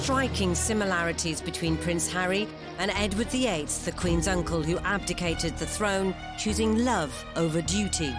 striking similarities between Prince Harry and Edward VIII, the Queen's uncle who abdicated the throne, choosing love over duty.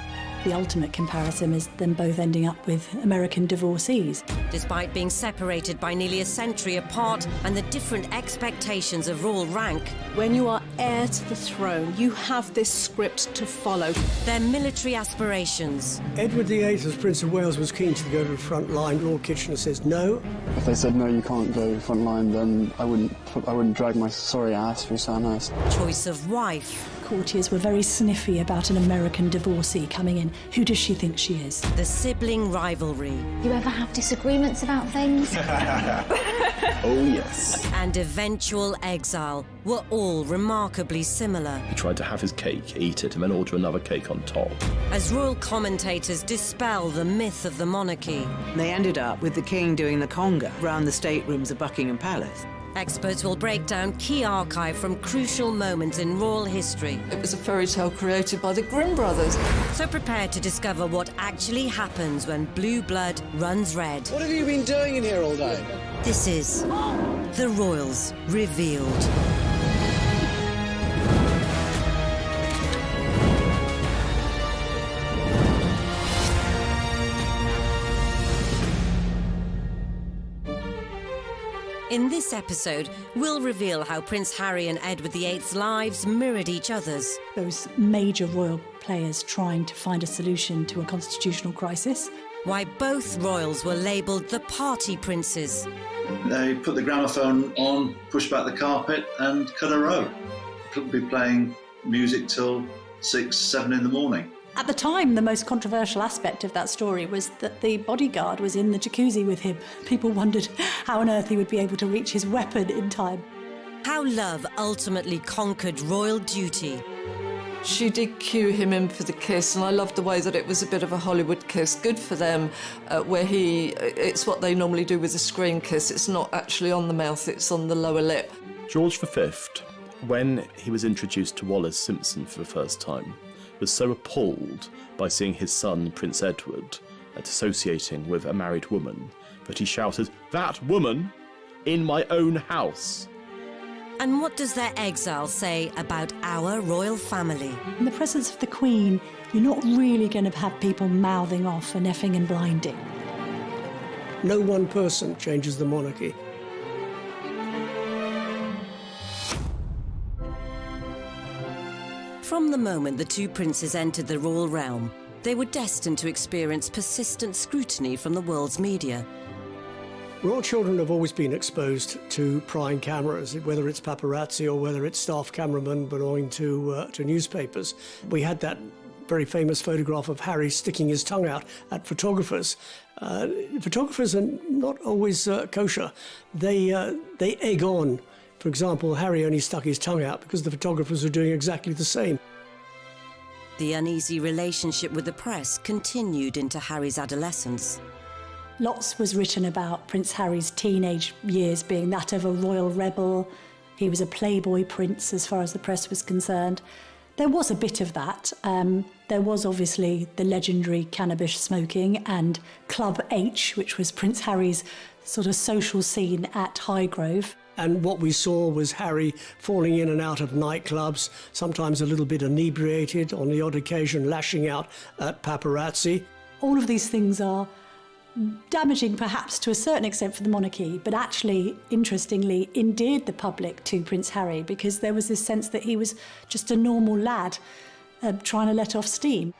The ultimate comparison is them both ending up with American divorcees. Despite being separated by nearly a century apart and the different expectations of royal rank, when you are heir to the throne, you have this script to follow. their military aspirations, Edward VIII, as Prince of Wales, was keen to go to the front line. Lord Kitchener says no. If they said no, you can't go front line, then I wouldn't drag my sorry ass through Sandhurst. choice of wife, Courtiers were very sniffy about an American divorcee coming in. Who does she think she is? the sibling rivalry, You ever have disagreements about things? Oh, yes. and eventual exile were all remarkably similar. He tried to have his cake, eat it, and then order another cake on top. As royal commentators dispel the myth of the monarchy, They ended up with the king doing the conga round the staterooms of Buckingham Palace. experts will break down key archive from crucial moments in royal history. It was a fairy tale created by the Grimm brothers. So prepare to discover what actually happens when blue blood runs red. What have you been doing in here all day? This is The Royals Revealed. In this episode, we'll reveal how Prince Harry and Edward VIII's lives mirrored each other's, Those major royal players trying to find a solution to a constitutional crisis. why both royals were labelled the party princes, They put the gramophone on, pushed back the carpet and cut a row. Could be playing music till 6, 7 in the morning. At the time, the most controversial aspect of that story was that the bodyguard was in the jacuzzi with him. People wondered how on earth he would be able to reach his weapon in time. how love ultimately conquered royal duty, She did cue him in for the kiss, and I loved the way that it was a bit of a Hollywood kiss. Good for them, where it's what they normally do with a screen kiss. It's not actually on the mouth, it's on the lower lip. George V, when he was introduced to Wallis Simpson for the first time, was so appalled by seeing his son, Prince Edward, associating with a married woman, that he shouted, "That woman in my own house!" And what does their exile say about our royal family? In the presence of the Queen, you're not really going to have people mouthing off and effing and blinding. No one person changes the monarchy. From the moment the two princes entered the royal realm, they were destined to experience persistent scrutiny from the world's media. Royal children have always been exposed to prying cameras, whether it's paparazzi or whether it's staff cameramen belonging to newspapers. We had that very famous photograph of Harry sticking his tongue out at photographers. Photographers are not always kosher. They egg on. For example, Harry only stuck his tongue out because the photographers were doing exactly the same. The uneasy relationship with the press continued into Harry's adolescence. Lots was written about Prince Harry's teenage years being that of a royal rebel. He was a playboy prince as far as the press was concerned. There was a bit of that. There was obviously the legendary cannabis smoking and Club H, which was Prince Harry's sort of social scene at Highgrove. And what we saw was Harry falling in and out of nightclubs, sometimes a little bit inebriated, on the odd occasion lashing out at paparazzi. All of these things are damaging perhaps to a certain extent for the monarchy, but actually, interestingly, endeared the public to Prince Harry because there was this sense that he was just a normal lad trying to let off steam.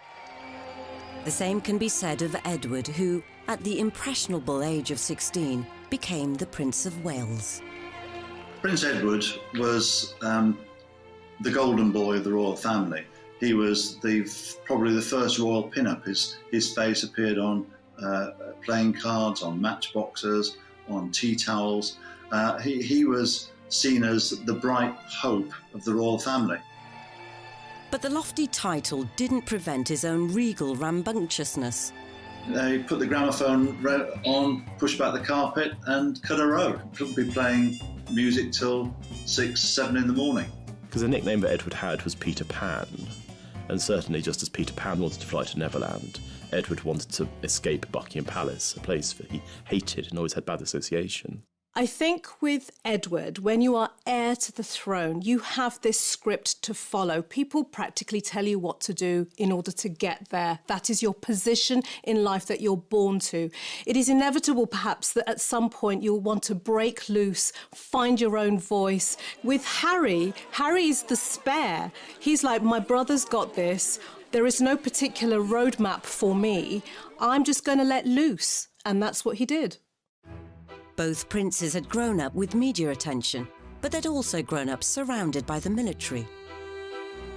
The same can be said of Edward, who, at the impressionable age of 16, became the Prince of Wales. Prince Edward was the golden boy of the royal family. He was probably the first royal pin-up. His face appeared on playing cards, on matchboxes, on tea towels. He was seen as the bright hope of the royal family. But the lofty title didn't prevent his own regal rambunctiousness. They put the gramophone on, pushed back the carpet and cut a row. Could be playing music till 6, 7 in the morning. Because the nickname that Edward had was Peter Pan, and certainly just as Peter Pan wanted to fly to Neverland, Edward wanted to escape Buckingham Palace, a place that he hated and always had bad association. I think with Edward, when you are heir to the throne, you have this script to follow. People practically tell you what to do in order to get there. That is your position in life that you're born to. It is inevitable, perhaps, that at some point you'll want to break loose, find your own voice. With Harry is the spare. He's like, my brother's got this. There is no particular roadmap for me. I'm just going to let loose. And that's what he did. Both princes had grown up with media attention, but they'd also grown up surrounded by the military.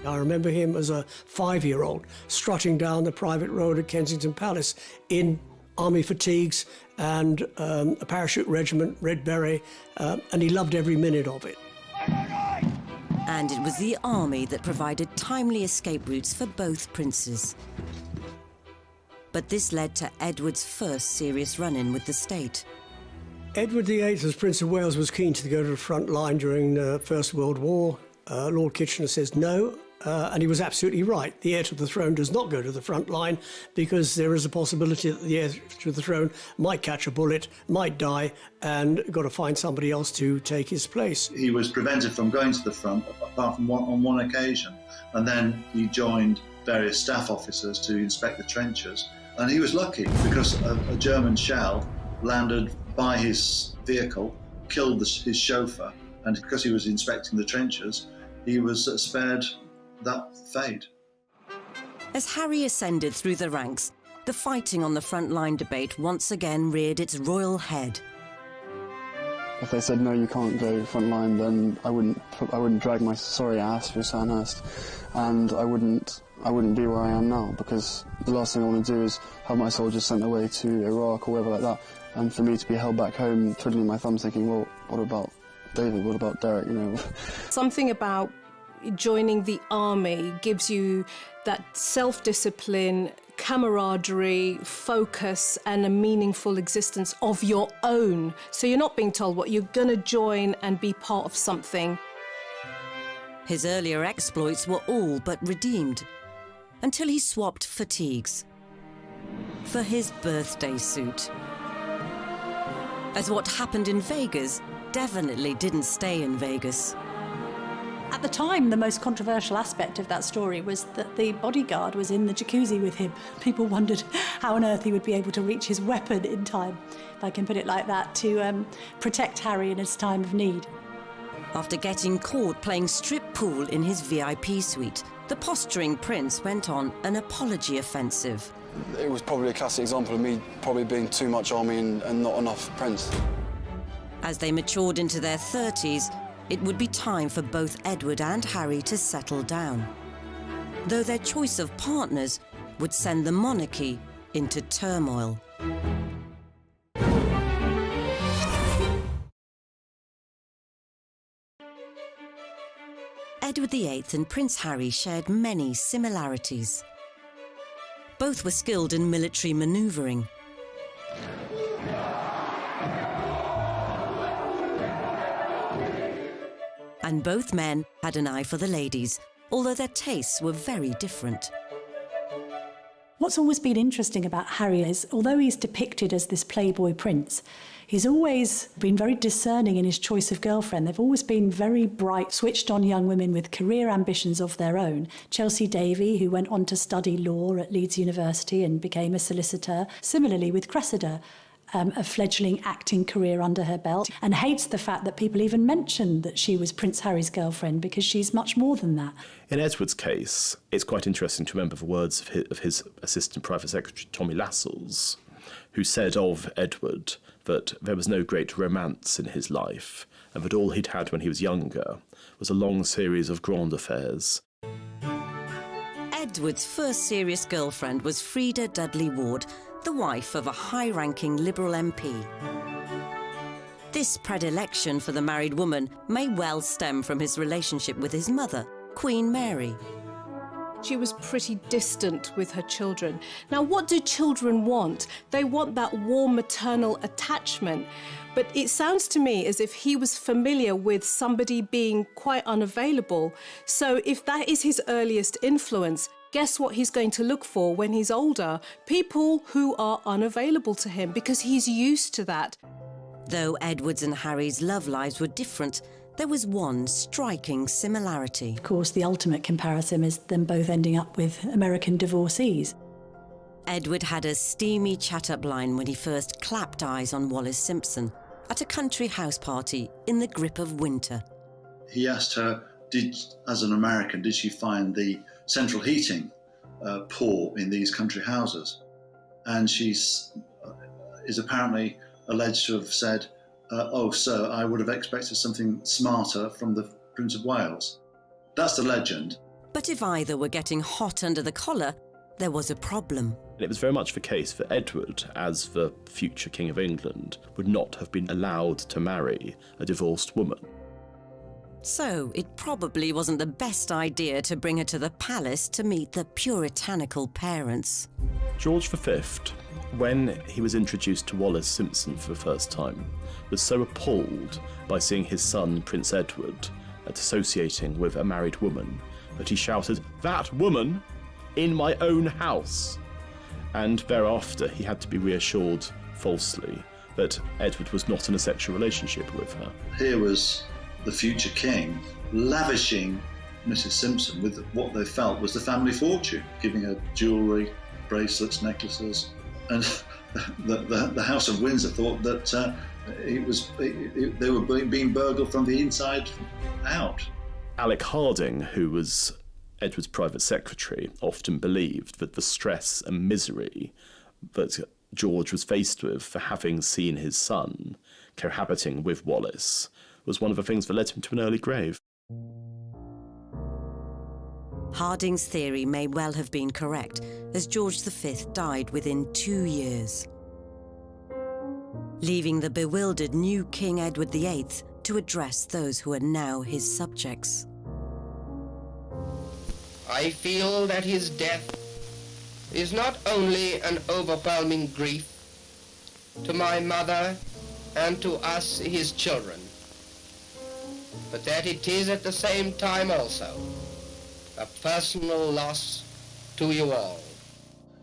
I remember him as a 5-year-old strutting down the private road at Kensington Palace in army fatigues and a parachute regiment, red beret, and he loved every minute of it. And it was the army that provided timely escape routes for both princes. But this led to Edward's first serious run-in with the state. Edward VIII, as Prince of Wales, was keen to go to the front line during the First World War. Lord Kitchener says no, and he was absolutely right. The heir to the throne does not go to the front line because there is a possibility that the heir to the throne might catch a bullet, might die, and got to find somebody else to take his place. He was prevented from going to the front, apart from on one occasion, and then he joined various staff officers to inspect the trenches. And he was lucky because a German shell landed by his vehicle, killed his chauffeur, and because he was inspecting the trenches, he was spared that fate. As Harry ascended through the ranks, the fighting on the front line debate once again reared its royal head. If they said no, you can't go front line, then I wouldn't drag my sorry ass through Sandhurst, and I wouldn't be where I am now, because the last thing I want to do is have my soldiers sent away to Iraq or wherever like that, and for me to be held back home, twiddling my thumbs, thinking, well, what about David? What about Derek? You know. Something about joining the army gives you that self-discipline, camaraderie, focus, and a meaningful existence of your own. So you're not being told what you're going to join and be part of something. His earlier exploits were all but redeemed, until he swapped fatigues for his birthday suit. As what happened in Vegas definitely didn't stay in Vegas. At the time, the most controversial aspect of that story was that the bodyguard was in the jacuzzi with him. People wondered how on earth he would be able to reach his weapon in time, if I can put it like that, to protect Harry in his time of need. After getting caught playing strip pool in his VIP suite, the posturing prince went on an apology offensive. It was probably a classic example of me probably being too much army and not enough prince. As they matured into their 30s, it would be time for both Edward and Harry to settle down, though their choice of partners would send the monarchy into turmoil. Edward VIII and Prince Harry shared many similarities. Both were skilled in military manoeuvring. And both men had an eye for the ladies, although their tastes were very different. What's always been interesting about Harry is, although he's depicted as this playboy prince, he's always been very discerning in his choice of girlfriend. They've always been very bright, switched-on young women with career ambitions of their own. Chelsea Davy, who went on to study law at Leeds University and became a solicitor. Similarly with Cressida, a fledgling acting career under her belt, and hates the fact that people even mention that she was Prince Harry's girlfriend, because she's much more than that. In Edward's case, it's quite interesting to remember the words of his assistant private secretary, Tommy Lascelles, who said of Edward that there was no great romance in his life, and that all he'd had when he was younger was a long series of grand affairs. Edward's first serious girlfriend was Freda Dudley Ward, the wife of a high-ranking Liberal MP. This predilection for the married woman may well stem from his relationship with his mother, Queen Mary. She was pretty distant with her children. Now, what do children want? They want that warm maternal attachment. But it sounds to me as if he was familiar with somebody being quite unavailable. So if that is his earliest influence, guess what he's going to look for when he's older? People who are unavailable to him, because he's used to that. Though Edward's and Harry's love lives were different, there was one striking similarity. Of course, the ultimate comparison is them both ending up with American divorcees. Edward had a steamy chat-up line when he first clapped eyes on Wallis Simpson at a country house party in the grip of winter. He asked her, as an American, did she find the central heating poor in these country houses? And she is apparently alleged to have said, oh, sir, I would have expected something smarter from the Prince of Wales. That's the legend. But if either were getting hot under the collar, there was a problem. It was very much the case that Edward, as the future King of England, would not have been allowed to marry a divorced woman. So it probably wasn't the best idea to bring her to the palace to meet the puritanical parents. George V, when he was introduced to Wallis Simpson for the first time, was so appalled by seeing his son, Prince Edward, associating with a married woman, that he shouted, "That woman in my own house!" And thereafter he had to be reassured, falsely, that Edward was not in a sexual relationship with her. Here was the future king lavishing Mrs. Simpson with what they felt was the family fortune, giving her jewellery, bracelets, necklaces, and the House of Windsor thought that they were being burgled from the inside out. Alec Harding, who was Edward's private secretary, often believed that the stress and misery that George was faced with for having seen his son cohabiting with Wallis was one of the things that led him to an early grave. Harding's theory may well have been correct, as George V died within 2 years, leaving the bewildered new King Edward VIII to address those who are now his subjects. I feel that his death is not only an overwhelming grief to my mother and to us, his children, but that it is at the same time also a personal loss to you all.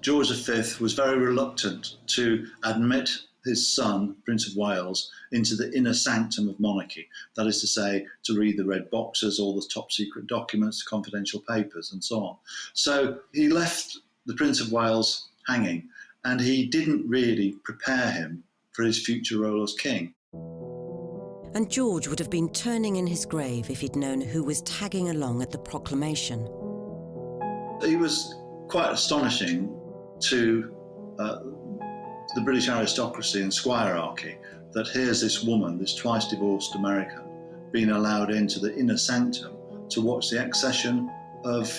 George V was very reluctant to admit his son, Prince of Wales, into the inner sanctum of monarchy. That is to say, to read the red boxes, all the top secret documents, confidential papers, and so on. So he left the Prince of Wales hanging, and he didn't really prepare him for his future role as king. And George would have been turning in his grave if he'd known who was tagging along at the proclamation. He was quite astonishing to the British aristocracy and squirearchy that here's this woman, this twice divorced American, being allowed into the inner sanctum to watch the accession of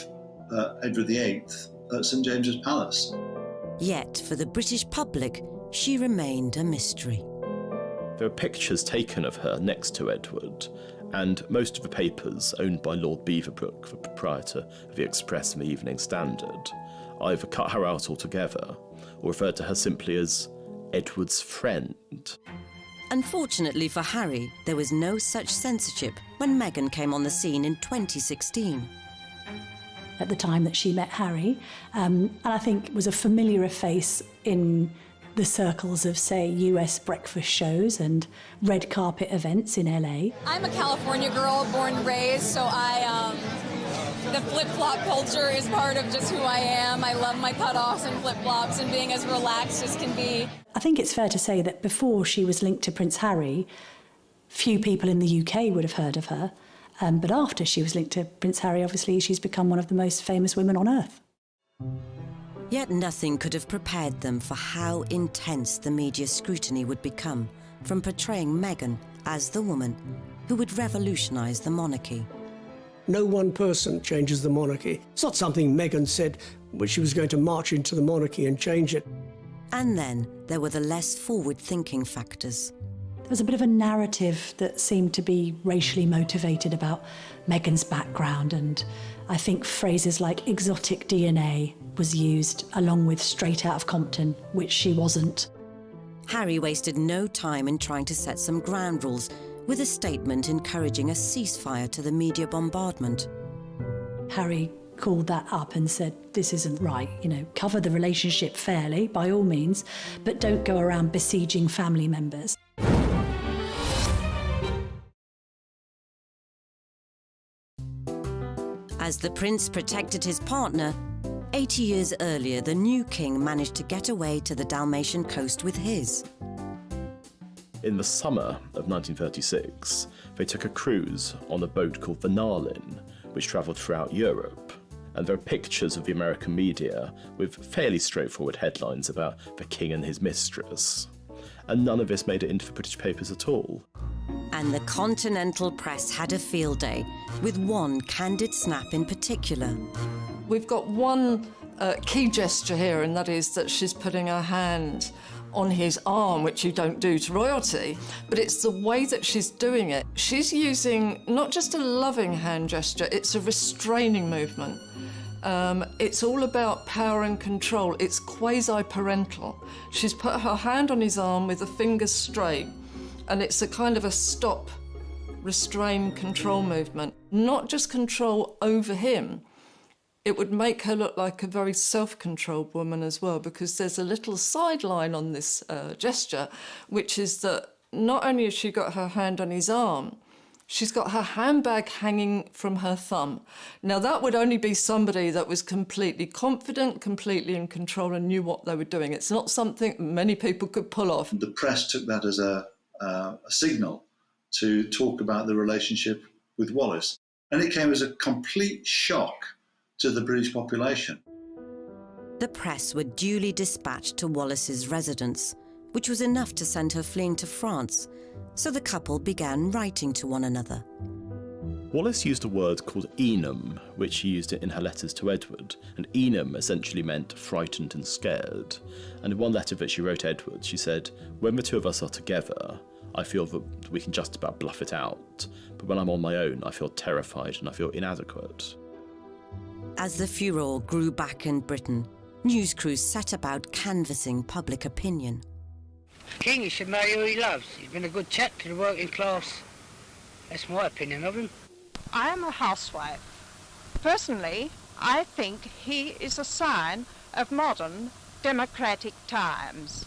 Edward VIII at St James's Palace. Yet, for the British public, she remained a mystery. There are pictures taken of her next to Edward, and most of the papers owned by Lord Beaverbrook, the proprietor of the Express and the Evening Standard, either cut her out altogether or referred to her simply as Edward's friend. Unfortunately for Harry, there was no such censorship when Meghan came on the scene in 2016. At the time that she met Harry, and I think was a familiar face in the circles of, say, US breakfast shows and red carpet events in LA. I'm a California girl, born and raised, so the flip-flop culture is part of just who I am. I love my cutoffs and flip-flops and being as relaxed as can be. I think it's fair to say that before she was linked to Prince Harry, few people in the UK would have heard of her. But after she was linked to Prince Harry, obviously, she's become one of the most famous women on earth. Yet nothing could have prepared them for how intense the media scrutiny would become from portraying Meghan as the woman who would revolutionise the monarchy. No one person changes the monarchy. It's not something Meghan said when she was going to march into the monarchy and change it. And then there were the less forward-thinking factors. There was a bit of a narrative that seemed to be racially motivated about Meghan's background, and I think phrases like exotic DNA was used along with straight out of Compton, which she wasn't. Harry wasted no time in trying to set some ground rules with a statement encouraging a ceasefire to the media bombardment. Harry called that up and said, this isn't right, cover the relationship fairly, by all means, but don't go around besieging family members. As the prince protected his partner, 80 years earlier, the new king managed to get away to the Dalmatian coast with his. In the summer of 1936, they took a cruise on a boat called the Narlin, which travelled throughout Europe. And there are pictures of the American media with fairly straightforward headlines about the king and his mistress. And none of this made it into the British papers at all. And the continental press had a field day, with one candid snap in particular. We've got one key gesture here, and that is that she's putting her hand on his arm, which you don't do to royalty, but it's the way that she's doing it. She's using not just a loving hand gesture, it's a restraining movement. It's all about power and control. It's quasi-parental. She's put her hand on his arm with the fingers straight, and it's a kind of a stop, restrain, control movement. Not just control over him. It would make her look like a very self-controlled woman as well, because there's a little sideline on this gesture, which is that not only has she got her hand on his arm, she's got her handbag hanging from her thumb. Now, that would only be somebody that was completely confident, completely in control and knew what they were doing. It's not something many people could pull off. The press took that as a signal to talk about the relationship with Wallace. And it came as a complete shock to the British population. The press were duly dispatched to Wallace's residence, which was enough to send her fleeing to France, so the couple began writing to one another. Wallace used a word called enum, which she used in her letters to Edward, and enum essentially meant frightened and scared. And in one letter that she wrote Edward, she said, "When the two of us are together, I feel that we can just about bluff it out, but when I'm on my own, I feel terrified and I feel inadequate." As the furore grew back in Britain, news crews set about canvassing public opinion. King, he should marry who he loves. He's been a good chap to the working class. That's my opinion of him. I am a housewife. Personally, I think he is a sign of modern democratic times.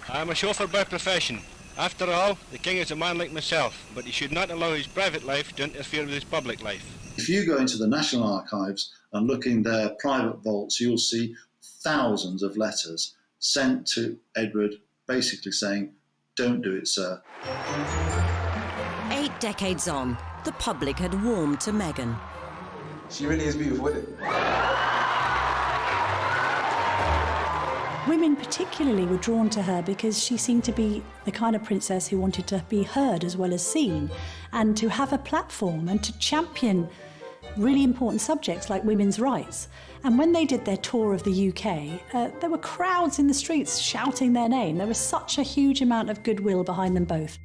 I am a chauffeur by profession. After all, the king is a man like myself, but he should not allow his private life to interfere with his public life. If you go into the National Archives and look in their private vaults, you'll see thousands of letters sent to Edward basically saying, "Don't do it, sir." 8 decades on, the public had warmed to Meghan. She really is beautiful, isn't it? Women particularly were drawn to her because she seemed to be the kind of princess who wanted to be heard as well as seen, and to have a platform and to champion really important subjects like women's rights. And when they did their tour of the UK, there were crowds in the streets shouting their name. There was such a huge amount of goodwill behind them both.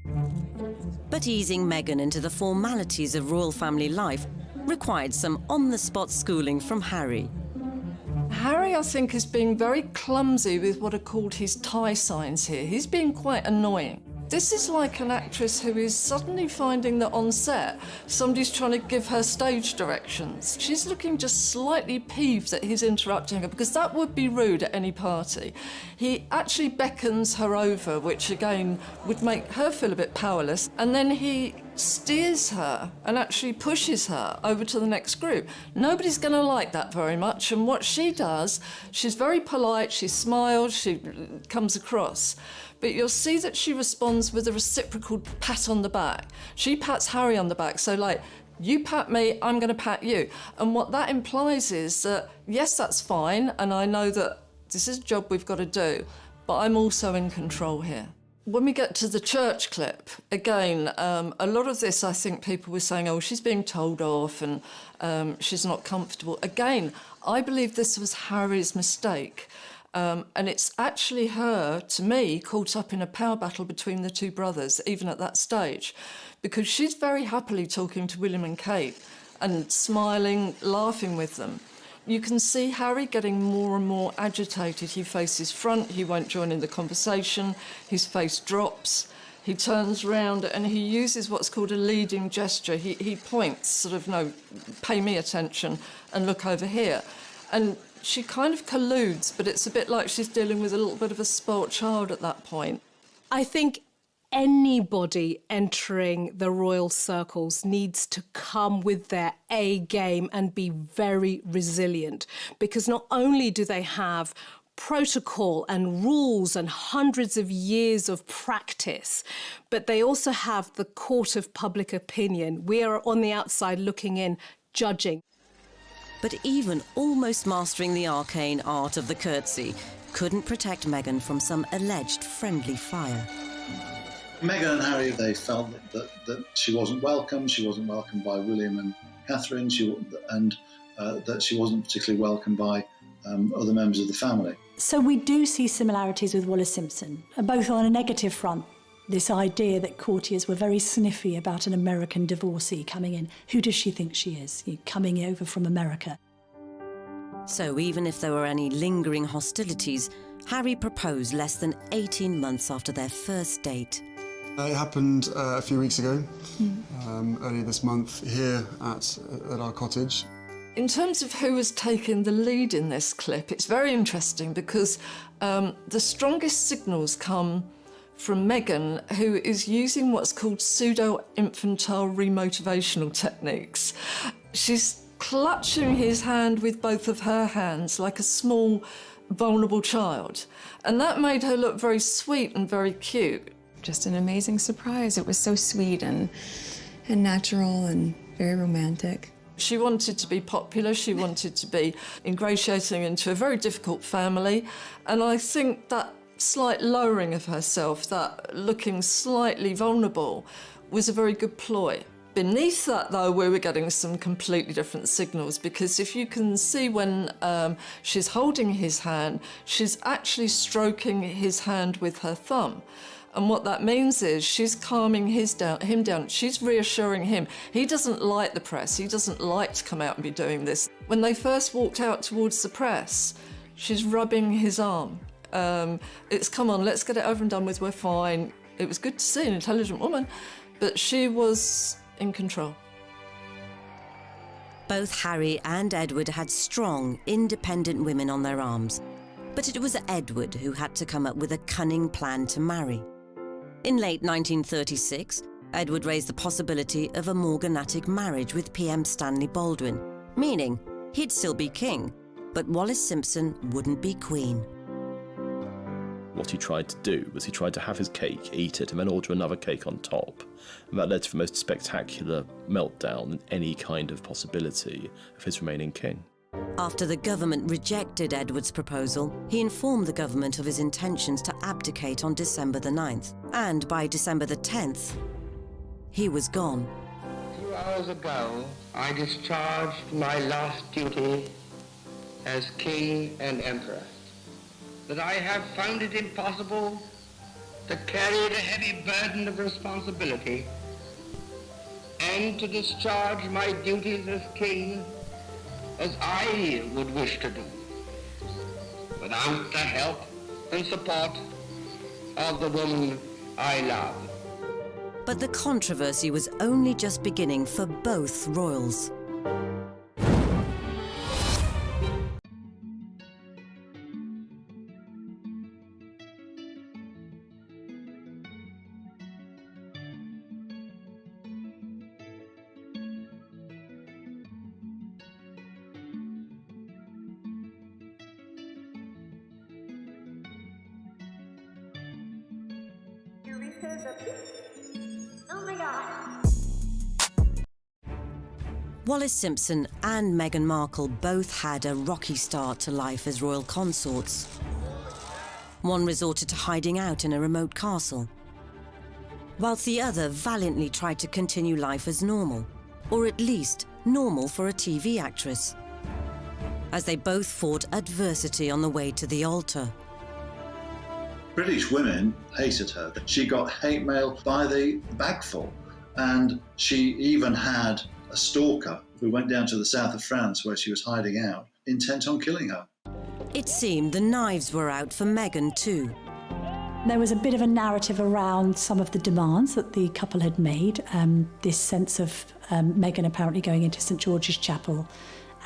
But easing Meghan into the formalities of royal family life required some on-the-spot schooling from Harry. Harry, I think, is being very clumsy with what are called his tie signs here. He's being quite annoying. This is like an actress who is suddenly finding that on set, somebody's trying to give her stage directions. She's looking just slightly peeved that he's interrupting her, because that would be rude at any party. He actually beckons her over, which again would make her feel a bit powerless, and then he steers her and actually pushes her over to the next group. Nobody's going to like that very much, and what she does, she's very polite, she smiles, she comes across. But you'll see that she responds with a reciprocal pat on the back. She pats Harry on the back, so like, you pat me, I'm going to pat you. And what that implies is that, yes, that's fine, and I know that this is a job we've got to do, but I'm also in control here. When we get to the church clip, again, a lot of this, I think people were saying, oh, she's being told off and she's not comfortable. Again, I believe this was Harry's mistake. And it's actually her, to me, caught up in a power battle between the two brothers, even at that stage, because she's very happily talking to William and Kate and smiling, laughing with them. You can see Harry getting more and more agitated. He faces front, he won't join in the conversation, his face drops, he turns round and he uses what's called a leading gesture. He points, sort of, no, pay me attention and look over here. And she kind of colludes, but it's a bit like she's dealing with a little bit of a spoilt child at that point. I think anybody entering the royal circles needs to come with their A game and be very resilient, because not only do they have protocol and rules and hundreds of years of practice, but they also have the court of public opinion. We are on the outside looking in, judging. But even almost mastering the arcane art of the curtsy couldn't protect Meghan from some alleged friendly fire. Meghan and Harry, they felt that she wasn't welcome. She wasn't welcomed by William and Catherine, and that she wasn't particularly welcomed by other members of the family. So we do see similarities with Wallis Simpson, both on a negative front. This idea that courtiers were very sniffy about an American divorcee coming in. Who does she think she is, coming over from America? So even if there were any lingering hostilities, Harry proposed less than 18 months after their first date. It happened a few weeks ago, earlier this month, here at our cottage. In terms of who was taking the lead in this clip, it's very interesting because the strongest signals come from Meghan, who is using what's called pseudo-infantile remotivational techniques. She's clutching his hand with both of her hands like a small, vulnerable child. And that made her look very sweet and very cute. Just an amazing surprise. It was so sweet and natural and very romantic. She wanted to be popular, she wanted to be ingratiating into a very difficult family, and I think that slight lowering of herself, that looking slightly vulnerable, was a very good ploy. Beneath that, though, we were getting some completely different signals, because if you can see when she's holding his hand, she's actually stroking his hand with her thumb. And what that means is she's calming him down. She's reassuring him. He doesn't like the press. He doesn't like to come out and be doing this. When they first walked out towards the press, she's rubbing his arm. It's, come on, let's get it over and done with, we're fine. It was good to see an intelligent woman, but she was in control. Both Harry and Edward had strong, independent women on their arms. But it was Edward who had to come up with a cunning plan to marry. In late 1936, Edward raised the possibility of a morganatic marriage with PM Stanley Baldwin, meaning he'd still be king, but Wallis Simpson wouldn't be queen. What he tried to do was he tried to have his cake, eat it, and then order another cake on top. And that led to the most spectacular meltdown in any kind of possibility of his remaining king. After the government rejected Edward's proposal, he informed the government of his intentions to abdicate on December the 9th. And by December the 10th, he was gone. 2 hours ago, I discharged my last duty as king and emperor. That I have found it impossible to carry the heavy burden of responsibility and to discharge my duties as king as I would wish to do, without the help and support of the woman I love. But the controversy was only just beginning for both royals. Oh my God. Wallis Simpson and Meghan Markle both had a rocky start to life as royal consorts. One resorted to hiding out in a remote castle, whilst the other valiantly tried to continue life as normal, or at least normal for a TV actress, as they both fought adversity on the way to the altar. British women hated her. She got hate mail by the bagful, and she even had a stalker who went down to the south of France where she was hiding out, intent on killing her. It seemed the knives were out for Meghan too. There was a bit of a narrative around some of the demands that the couple had made, this sense of Meghan apparently going into St George's Chapel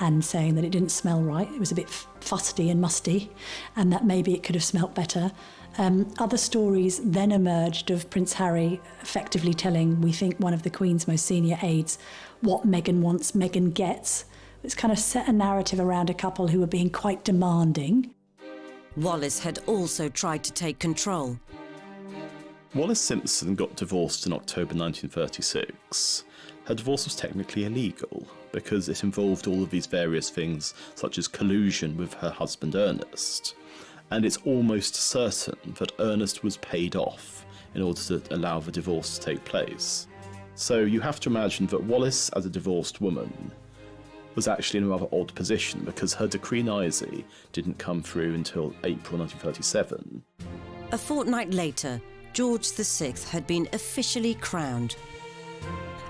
and saying that it didn't smell right. It was a bit fusty and musty, and that maybe it could have smelt better. Other stories then emerged of Prince Harry effectively telling, we think, one of the Queen's most senior aides what Meghan wants, Meghan gets. It's kind of set a narrative around a couple who were being quite demanding. Wallis had also tried to take control. Wallis Simpson got divorced in October 1936. Her divorce was technically illegal because it involved all of these various things, such as collusion with her husband Ernest. And it's almost certain that Ernest was paid off in order to allow the divorce to take place. So you have to imagine that Wallis, as a divorced woman, was actually in a rather odd position because her decree nisi didn't come through until April 1937. A fortnight later, George VI had been officially crowned.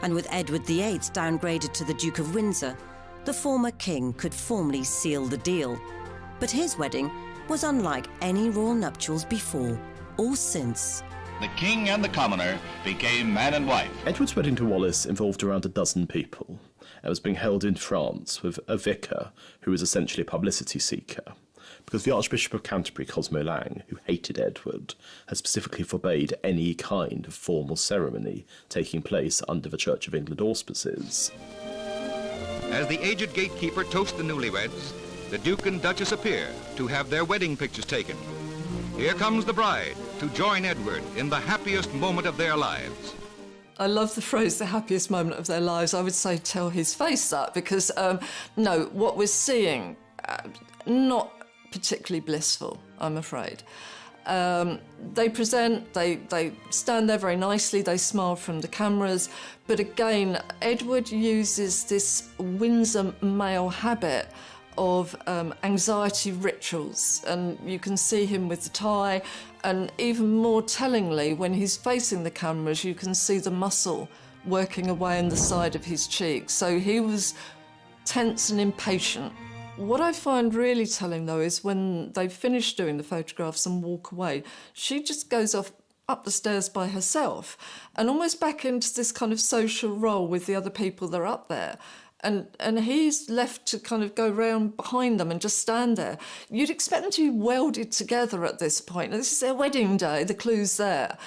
And with Edward VIII downgraded to the Duke of Windsor, the former king could formally seal the deal. But his wedding was unlike any royal nuptials before or since. The king and the commoner became man and wife. Edward's wedding to Wallis involved around a dozen people. It was being held in France with a vicar who was essentially a publicity seeker, because the Archbishop of Canterbury, Cosmo Lang, who hated Edward, had specifically forbade any kind of formal ceremony taking place under the Church of England auspices. As the aged gatekeeper toasts the newlyweds, the Duke and Duchess appear to have their wedding pictures taken. Here comes the bride to join Edward in the happiest moment of their lives. I love the phrase, the happiest moment of their lives. I would say tell his face that, because, no, what we're seeing, not particularly blissful, I'm afraid. They present, they stand there very nicely, they smile from the cameras, but again, Edward uses this Windsor male habit of anxiety rituals, and you can see him with the tie, and even more tellingly, when he's facing the cameras, you can see the muscle working away on the side of his cheek. So he was tense and impatient. What I find really telling, though, is when they finish doing the photographs and walk away, she just goes off up the stairs by herself and almost back into this kind of social role with the other people that are up there. And he's left to kind of go round behind them and just stand there. You'd expect them to be welded together at this point. This is their wedding day, the clue's there.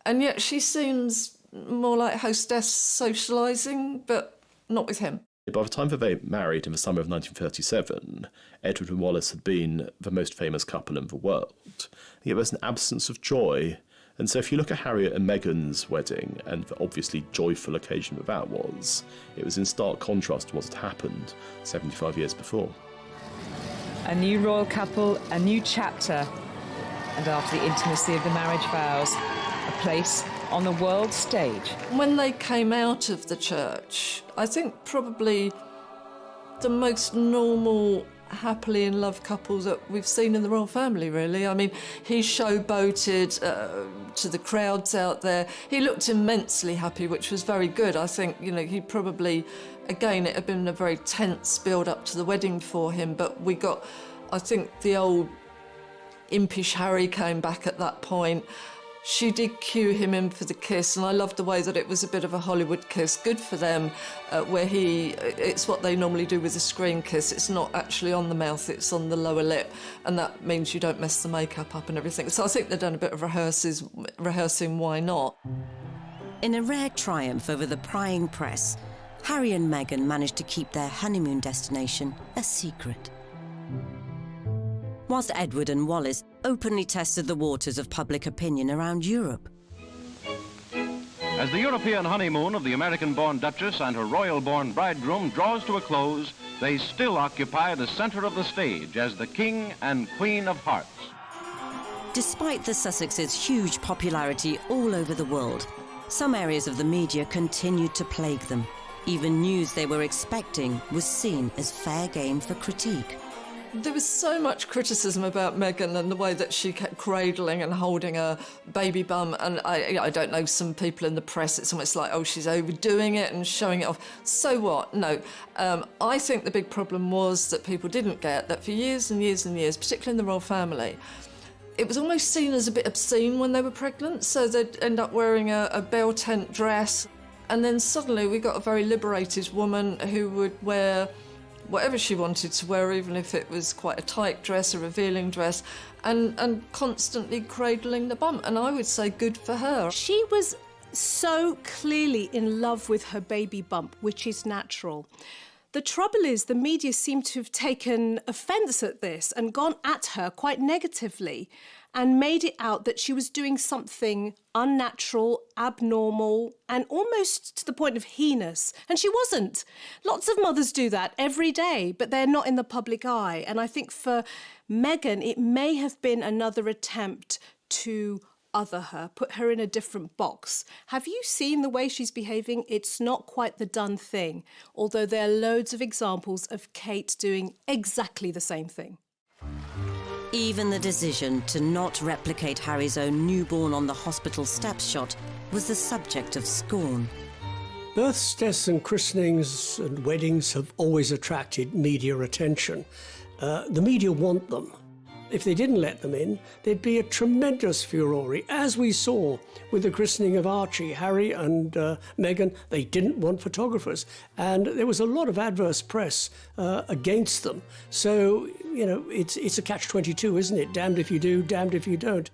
And yet she seems more like hostess socialising, but not with him. By the time that they married in the summer of 1937, Edward and Wallis had been the most famous couple in the world. Yet there's an absence of joy. And so if you look at Harriet and Meghan's wedding, and the obviously joyful occasion that was, it was in stark contrast to what had happened 75 years before. A new royal couple, a new chapter, and after the intimacy of the marriage vows, a place on the world stage. When they came out of the church, I think probably the most normal, happily in love couple that we've seen in the royal family, really. I mean, he showboated to the crowds out there. He looked immensely happy, which was very good. I think, you know, he probably, again, it had been a very tense build-up to the wedding for him, but we got, I think, the old impish Harry came back at that point. She did cue him in for the kiss, and I loved the way that it was a bit of a Hollywood kiss. Good for them, where it's what they normally do with a screen kiss. It's not actually on the mouth, it's on the lower lip, and that means you don't mess the makeup up and everything. So I think they've done a bit of rehearsing, why not? In a rare triumph over the prying press, Harry and Meghan managed to keep their honeymoon destination a secret. Whilst Edward and Wallis openly tested the waters of public opinion around Europe. As the European honeymoon of the American-born Duchess and her royal-born bridegroom draws to a close, they still occupy the center of the stage as the King and Queen of Hearts. Despite the Sussexes' huge popularity all over the world, some areas of the media continued to plague them. Even news they were expecting was seen as fair game for critique. There was so much criticism about Meghan and the way that she kept cradling and holding her baby bum, and I don't know, some people in the press, it's almost like, oh, she's overdoing it and showing it off. So what? No. I think the big problem was that people didn't get that for years and years and years, particularly in the royal family, it was almost seen as a bit obscene when they were pregnant, so they'd end up wearing a bell tent dress, and then suddenly we got a very liberated woman who would wear whatever she wanted to wear, even if it was quite a tight dress, a revealing dress, and constantly cradling the bump. And I would say good for her. She was so clearly in love with her baby bump, which is natural. The trouble is the media seem to have taken offence at this and gone at her quite negatively and made it out that she was doing something unnatural, abnormal, and almost to the point of heinous. And she wasn't. Lots of mothers do that every day, but they're not in the public eye. And I think for Meghan, it may have been another attempt to other her, put her in a different box. Have you seen the way she's behaving? It's not quite the done thing, although there are loads of examples of Kate doing exactly the same thing. Even the decision to not replicate Harry's own newborn on the hospital steps shot was the subject of scorn. Births, deaths and christenings and weddings have always attracted media attention. The media want them. If they didn't let them in, there'd be a tremendous furore, as we saw with the christening of Archie. Harry and Meghan, they didn't want photographers, and there was a lot of adverse press against them. So, you know, it's a catch-22, isn't it? Damned if you do, damned if you don't.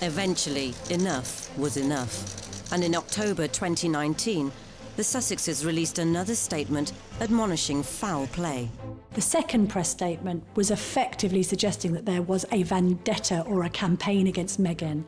Eventually, enough was enough. And in October 2019, the Sussexes released another statement admonishing foul play. The second press statement was effectively suggesting that there was a vendetta or a campaign against Meghan,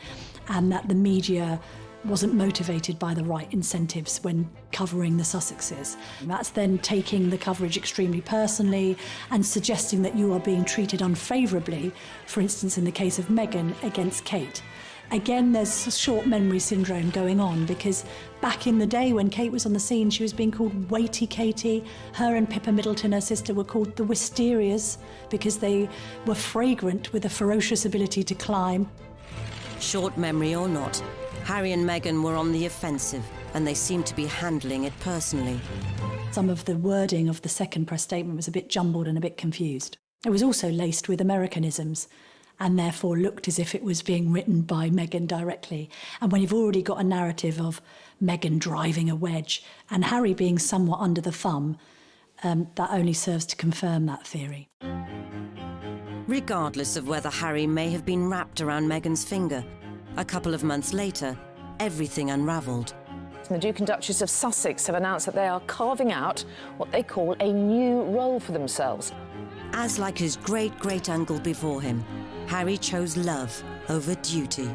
and that the media wasn't motivated by the right incentives when covering the Sussexes. And that's then taking the coverage extremely personally and suggesting that you are being treated unfavourably, for instance in the case of Meghan against Kate. Again, there's short memory syndrome going on, because back in the day when Kate was on the scene, she was being called Weighty Katie. Her and Pippa Middleton, her sister, were called the Wisterias because they were fragrant with a ferocious ability to climb. Short memory or not, Harry and Meghan were on the offensive, and they seemed to be handling it personally. Some of the wording of the second press statement was a bit jumbled and a bit confused. It was also laced with Americanisms, and therefore looked as if it was being written by Meghan directly. And when you've already got a narrative of Meghan driving a wedge and Harry being somewhat under the thumb, that only serves to confirm that theory. Regardless of whether Harry may have been wrapped around Meghan's finger, a couple of months later, everything unravelled. The Duke and Duchess of Sussex have announced that they are carving out what they call a new role for themselves. As like his great-great-uncle before him, Harry chose love over duty.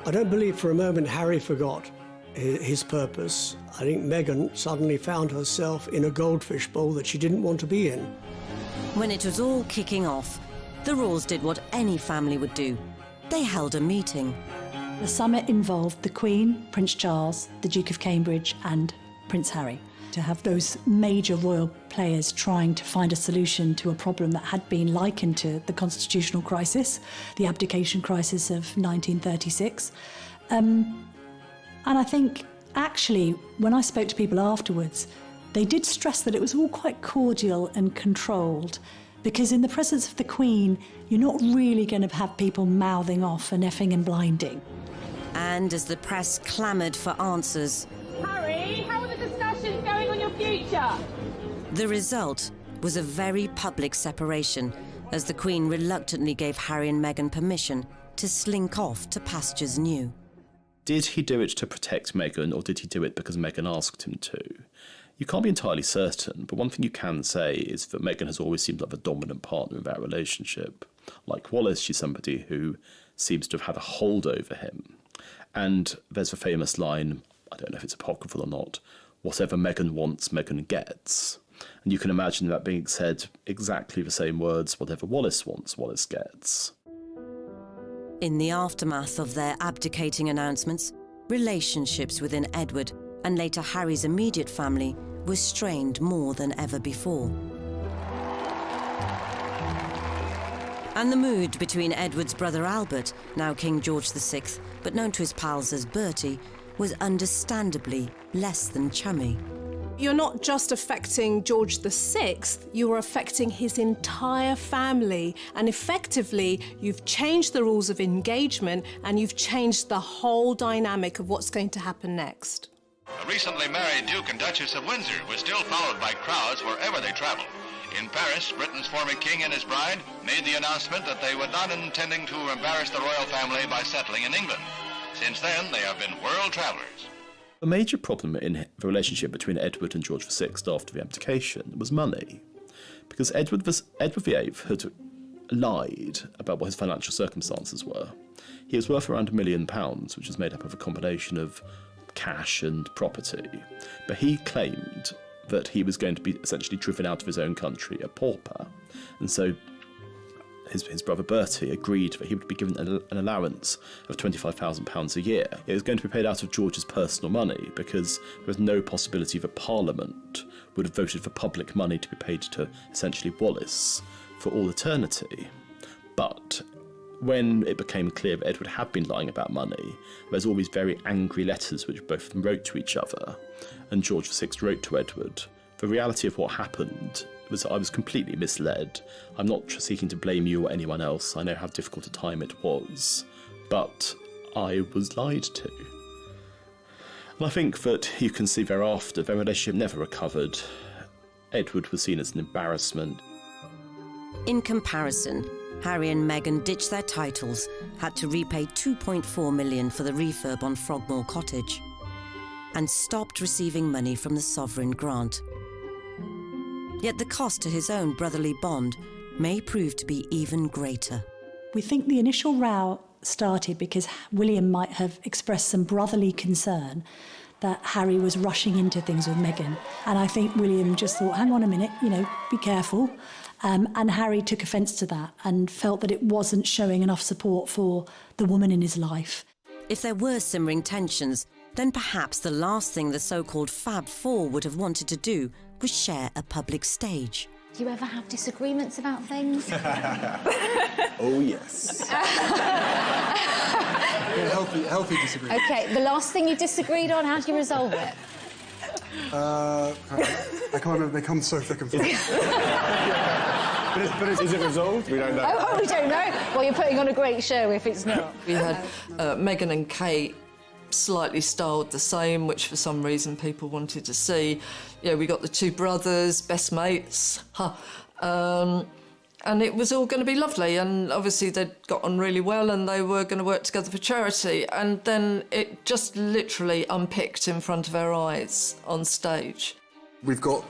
I don't believe for a moment Harry forgot his purpose. I think Meghan suddenly found herself in a goldfish bowl that she didn't want to be in. When it was all kicking off, the Royals did what any family would do. They held a meeting. The summit involved the Queen, Prince Charles, the Duke of Cambridge and Prince Harry. To have those major royal players trying to find a solution to a problem that had been likened to the constitutional crisis, the abdication crisis of 1936. And I think, actually, when I spoke to people afterwards, they did stress that it was all quite cordial and controlled, because in the presence of the Queen, you're not really going to have people mouthing off and effing and blinding. And as the press clamoured for answers, Harry, how are the discussions going on your future? The result was a very public separation, as the Queen reluctantly gave Harry and Meghan permission to slink off to pastures new. Did he do it to protect Meghan, or did he do it because Meghan asked him to? You can't be entirely certain, but one thing you can say is that Meghan has always seemed like the dominant partner in that relationship. Like Wallis, she's somebody who seems to have had a hold over him. And there's the famous line, I don't know if it's apocryphal or not, whatever Meghan wants, Meghan gets. And you can imagine that being said exactly the same words, whatever Wallis wants, Wallis gets. In the aftermath of their abdicating announcements, relationships within Edward and later Harry's immediate family were strained more than ever before. And the mood between Edward's brother Albert, now King George VI, but known to his pals as Bertie, was understandably less than chummy. You're not just affecting George VI, you are affecting his entire family. And effectively, you've changed the rules of engagement and you've changed the whole dynamic of what's going to happen next. The recently married Duke and Duchess of Windsor was still followed by crowds wherever they traveled. In Paris, Britain's former king and his bride made the announcement that they were not intending to embarrass the royal family by settling in England. Since then, they have been world travellers. A major problem in the relationship between Edward and George VI after the abdication was money, because Edward VIII had lied about what his financial circumstances were. He was worth around £1 million, which was made up of a combination of cash and property, but he claimed that he was going to be essentially driven out of his own country, a pauper, and so his brother Bertie agreed that he would be given an allowance of £25,000 a year. It was going to be paid out of George's personal money because there was no possibility that Parliament would have voted for public money to be paid to essentially Wallace for all eternity. But when it became clear that Edward had been lying about money, there's all these very angry letters which both of them wrote to each other, and George VI wrote to Edward. The reality of what happened was that I was completely misled. I'm not seeking to blame you or anyone else. I know how difficult a time it was, but I was lied to. And I think that you can see thereafter their relationship never recovered. Edward was seen as an embarrassment. In comparison, Harry and Meghan ditched their titles, had to repay £2.4 million for the refurb on Frogmore Cottage, and stopped receiving money from the sovereign grant. Yet the cost to his own brotherly bond may prove to be even greater. We think the initial row started because William might have expressed some brotherly concern that Harry was rushing into things with Meghan. And I think William just thought, hang on a minute, be careful. And Harry took offence to that and felt that it wasn't showing enough support for the woman in his life. If there were simmering tensions, then perhaps the last thing the so-called Fab Four would have wanted to do was share a public stage. Do you ever have disagreements about things? Oh, yes. Healthy disagreement. OK, the last thing you disagreed on, how do you resolve it? I can't remember, they come so thick and fast. But is it resolved? We don't know. Oh, we don't know. Well, you're putting on a great show if it's not. We had Meghan and Kate slightly styled the same, which for some reason people wanted to see. Yeah, we got the two brothers, best mates, and it was all going to be lovely, and obviously they'd got on really well and they were going to work together for charity, and then it just literally unpicked in front of our eyes on stage. We've got,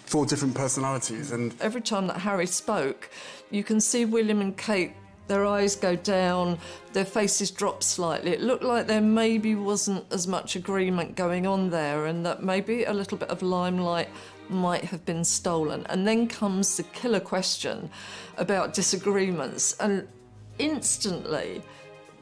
four different personalities, and every time that Harry spoke, you can see William and Kate, their eyes go down, their faces drop slightly. It looked like there maybe wasn't as much agreement going on there, and that maybe a little bit of limelight might have been stolen. And then comes the killer question about disagreements, and instantly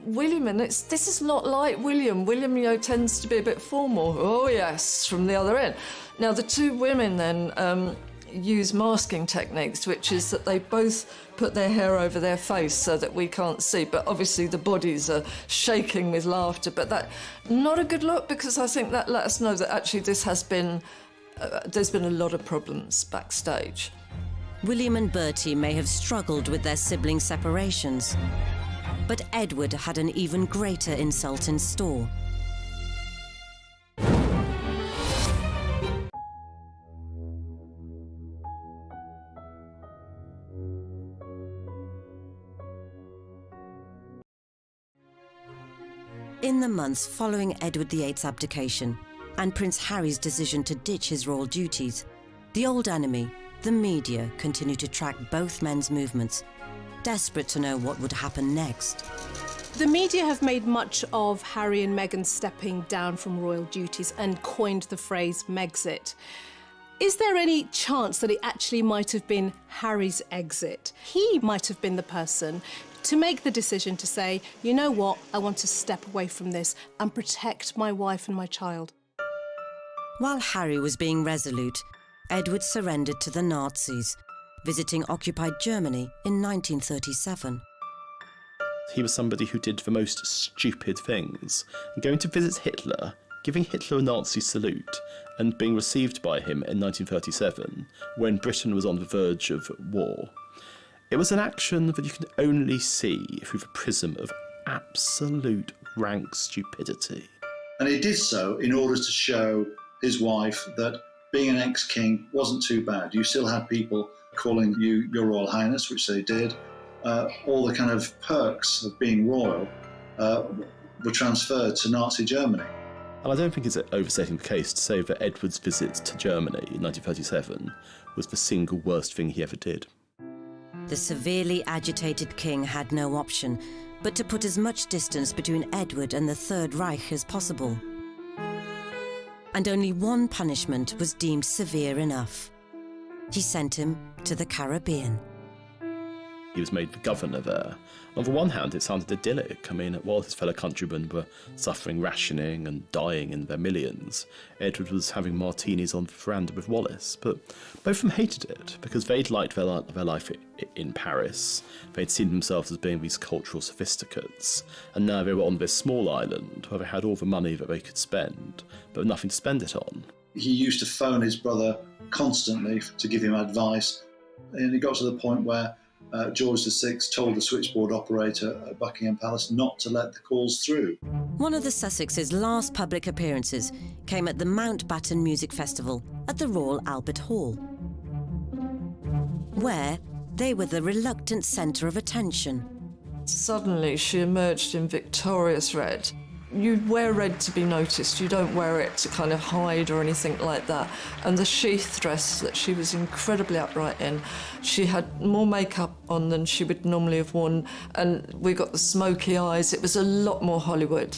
William, and this is not like William. William, tends to be a bit formal. Oh yes, from the other end. Now the two women then use masking techniques, which is that they both put their hair over their face so that we can't see, but obviously the bodies are shaking with laughter. But that, not a good look, because I think that let us know that actually this has been, there's been a lot of problems backstage. William and Bertie may have struggled with their sibling separations, but Edward had an even greater insult in store. In the months following Edward VIII's abdication and Prince Harry's decision to ditch his royal duties, the old enemy, the media, continued to track both men's movements, desperate to know what would happen next. The media have made much of Harry and Meghan stepping down from royal duties and coined the phrase Megxit. Is there any chance that it actually might have been Harry's exit? He might have been the person to make the decision to say, you know what, I want to step away from this and protect my wife and my child. While Harry was being resolute, Edward surrendered to the Nazis, visiting occupied Germany in 1937. He was somebody who did the most stupid things, going to visit Hitler, giving Hitler a Nazi salute, and being received by him in 1937, when Britain was on the verge of war. It was an action that you can only see through the prism of absolute rank stupidity. And he did so in order to show his wife that being an ex-king wasn't too bad. You still had people calling you Your Royal Highness, which they did. All the kind of perks of being royal were transferred to Nazi Germany. And I don't think it's overstating the case to say that Edward's visit to Germany in 1937 was the single worst thing he ever did. The severely agitated king had no option but to put as much distance between Edward and the Third Reich as possible. And only one punishment was deemed severe enough. He sent him to the Caribbean. He was made the governor there. On the one hand, it sounded idyllic. I mean, while his fellow countrymen were suffering rationing and dying in their millions, Edward was having martinis on the veranda with Wallace. But both of them hated it, because they'd liked their life in Paris. They'd seen themselves as being these cultural sophisticates, and now they were on this small island where they had all the money that they could spend, but nothing to spend it on. He used to phone his brother constantly to give him advice, and it got to the point where George VI told the switchboard operator at Buckingham Palace not to let the calls through. One of the Sussexes' last public appearances came at the Mountbatten Music Festival at the Royal Albert Hall, where they were the reluctant centre of attention. Suddenly she emerged in victorious red. You wear red to be noticed, you don't wear it to kind of hide or anything like that. And the sheath dress that she was incredibly upright in, she had more makeup on than she would normally have worn, and we got the smoky eyes. It was a lot more Hollywood.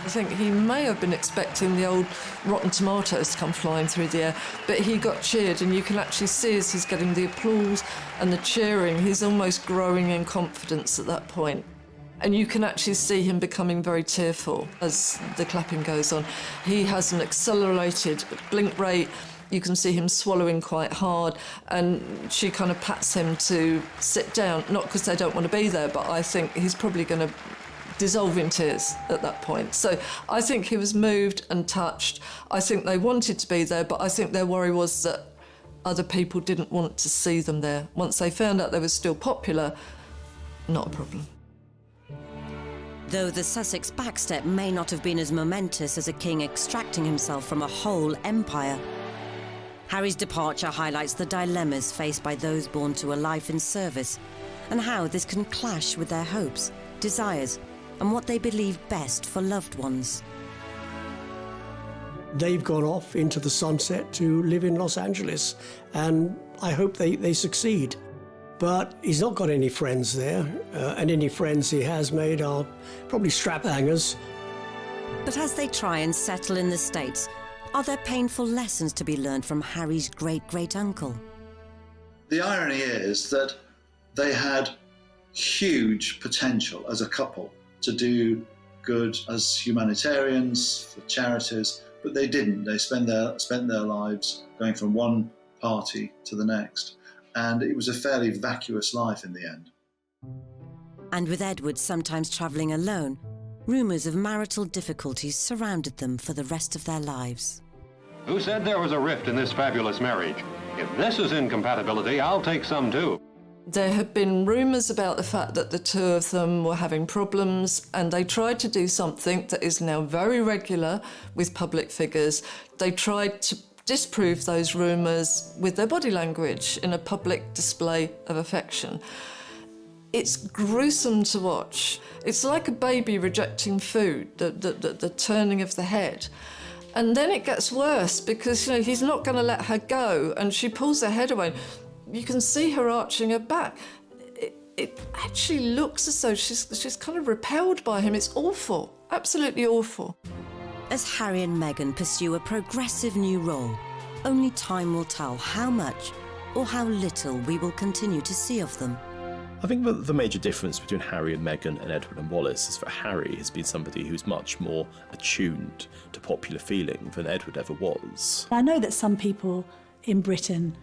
I think he may have been expecting the old rotten tomatoes to come flying through the air, but he got cheered, and you can actually see as he's getting the applause and the cheering, he's almost growing in confidence at that point. And you can actually see him becoming very tearful as the clapping goes on. He has an accelerated blink rate. You can see him swallowing quite hard, and she kind of pats him to sit down, not because they don't want to be there, but I think he's probably going to dissolve in tears at that point. So I think he was moved and touched. I think they wanted to be there, but I think their worry was that other people didn't want to see them there. Once they found out they were still popular, not a problem. Though the Sussex backstep may not have been as momentous as a king extracting himself from a whole empire, Harry's departure highlights the dilemmas faced by those born to a life in service, and how this can clash with their hopes, desires, and what they believe best for loved ones. They've gone off into the sunset to live in Los Angeles, and I hope they succeed. But he's not got any friends there, and any friends he has made are probably strap hangers. But as they try and settle in the States, are there painful lessons to be learned from Harry's great-great-uncle? The irony is that they had huge potential as a couple to do good as humanitarians, for charities, but they didn't. They spent their lives going from one party to the next, and it was a fairly vacuous life in the end. And with Edward sometimes travelling alone, rumours of marital difficulties surrounded them for the rest of their lives. Who said there was a rift in this fabulous marriage? If this is incompatibility, I'll take some too. There have been rumours about the fact that the two of them were having problems, and they tried to do something that is now very regular with public figures. They tried to disprove those rumours with their body language in a public display of affection. It's gruesome to watch. It's like a baby rejecting food, the turning of the head. And then it gets worse because, he's not going to let her go, and she pulls her head away. You can see her arching her back. It actually looks as though she's kind of repelled by him. It's awful, absolutely awful. As Harry and Meghan pursue a progressive new role, only time will tell how much or how little we will continue to see of them. I think that the major difference between Harry and Meghan and Edward and Wallace is that Harry has been somebody who's much more attuned to popular feeling than Edward ever was. I know that some people in Britain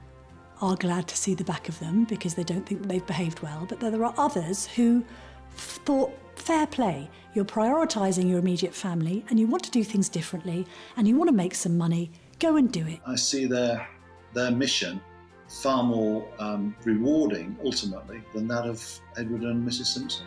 are glad to see the back of them because they don't think they've behaved well, but there are others who thought, fair play, you're prioritising your immediate family and you want to do things differently and you want to make some money, go and do it. I see their mission far more rewarding, ultimately, than that of Edward and Mrs. Simpson.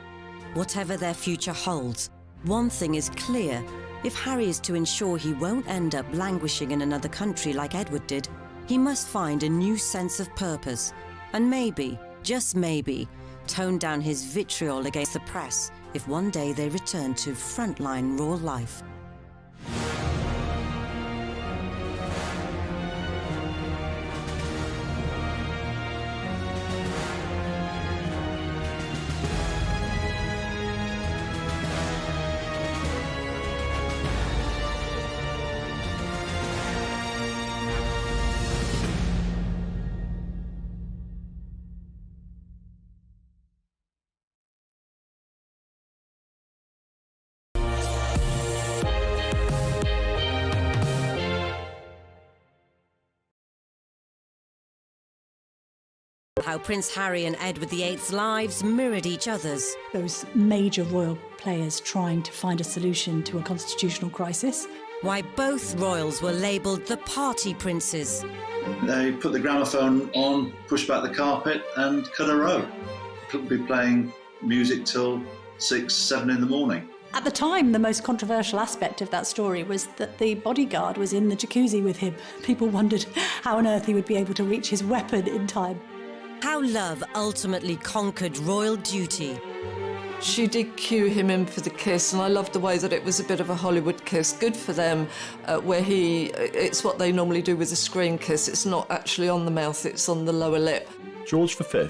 Whatever their future holds, one thing is clear, If Harry is to ensure he won't end up languishing in another country like Edward did, he must find a new sense of purpose and maybe, just maybe, tone down his vitriol against the press if one day they return to frontline royal life. How Prince Harry and Edward VIII's lives mirrored each other's. Those major royal players trying to find a solution to a constitutional crisis. Why both royals were labelled the party princes. They put the gramophone on, push back the carpet and cut a row. Could be playing music till 6, 7 in the morning. At the time, the most controversial aspect of that story was that the bodyguard was in the jacuzzi with him. People wondered how on earth he would be able to reach his weapon in time. How love ultimately conquered royal duty. She did cue him in for the kiss, and I loved the way that it was a bit of a Hollywood kiss. Good for them, where it's what they normally do with a screen kiss. It's not actually on the mouth, it's on the lower lip. George V,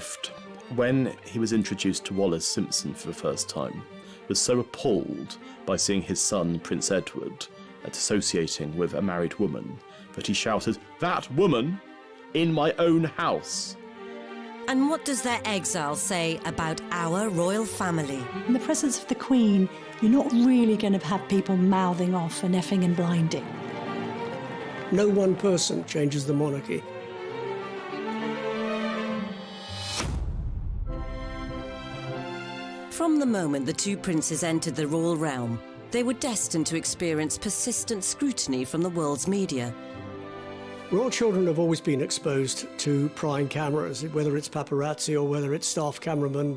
when he was introduced to Wallis Simpson for the first time, was so appalled by seeing his son, Prince Edward, associating with a married woman, that he shouted, "That woman in my own house!" And what does their exile say about our royal family? In the presence of the Queen, you're not really going to have people mouthing off and effing and blinding. No one person changes the monarchy. From the moment the two princes entered the royal realm, they were destined to experience persistent scrutiny from the world's media. Royal children have always been exposed to prying cameras, whether it's paparazzi or whether it's staff cameramen.